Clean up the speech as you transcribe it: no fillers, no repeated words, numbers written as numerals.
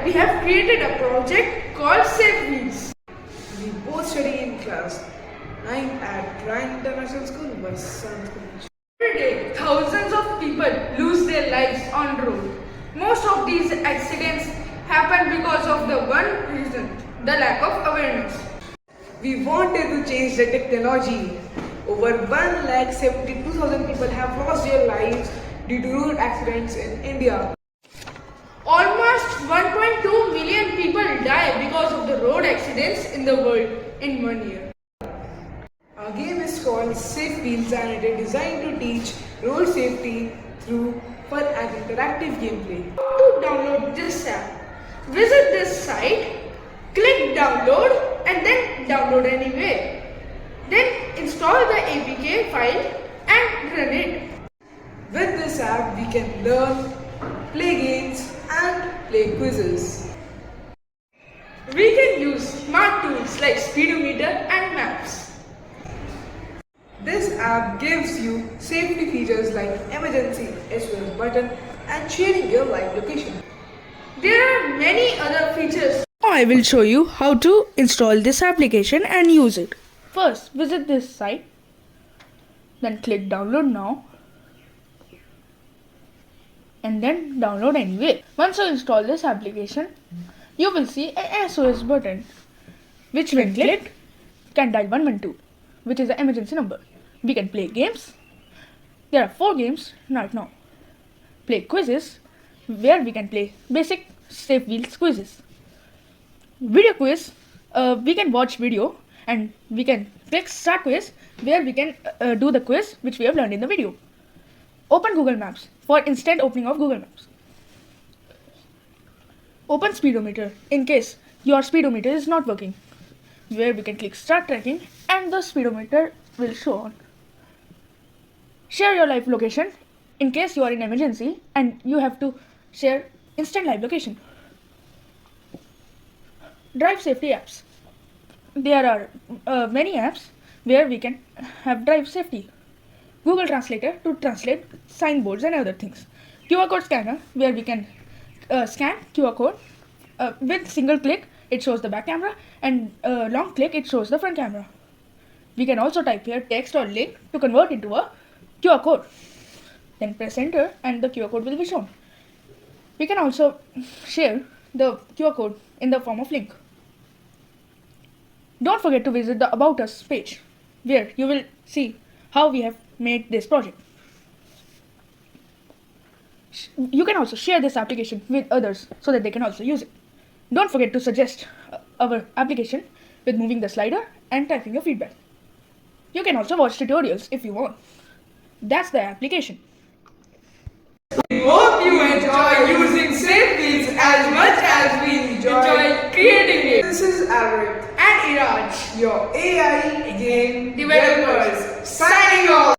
we have created a project called Safe Wheels. We both study in class 9 at Ryan International School, Basan. Every day, thousands of people lose their lives on road. Most of these accidents happen because of the one reason, the lack of awareness. We wanted to change the technology. Over 1,72,000 people have lost their lives due to road accidents in India. Almost 1.2 million people die because of the road accidents in the world in 1 year. Our game is called Safe Wheels and it is designed to teach road safety through fun and interactive gameplay. To download this app, visit this site, click download and then download anyway. Then install the APK file and run it. With this app, we can learn, play games, and play quizzes. We can use smart tools like speedometer and maps. This app gives you safety features like emergency SOS button and sharing your live location. There are many other features. Now I will show you how to install this application and use it. First, visit this site, then click download now, and then download anyway. Once you install this application, you will see an SOS button, which when clicked can dial 112, which is the emergency number. We can play games. There are 4 games right now. Play quizzes, where we can play basic Safe Wheels quizzes. Video quiz, we can watch video and we can click start quiz, where we can do the quiz which we have learned in the video. Open Google Maps for instant opening of Google Maps. Open speedometer in case your speedometer is not working, where we can click start tracking and the speedometer will show on. Share your live location in case you are in emergency and you have to share instant live location. Drive safety apps. There are many apps where we can have drive safety. Google Translator to translate signboards and other things. QR code scanner, where we can scan QR code. With single click it shows the back camera and long click it shows the front camera. We can also type here text or link to convert into a QR code. Then press enter and the QR code will be shown. We can also share the QR code in the form of link. Don't forget to visit the About Us page, where you will see how we have made this project. You can also share this application with others so that they can also use it. Don't forget to suggest our application with moving the slider and typing your feedback. You can also watch tutorials if you want. That's the application. We hope you enjoy using Safe Wheels as much as we enjoy creating it. This is Alrik, And Iraj, your AI game developers, signing off.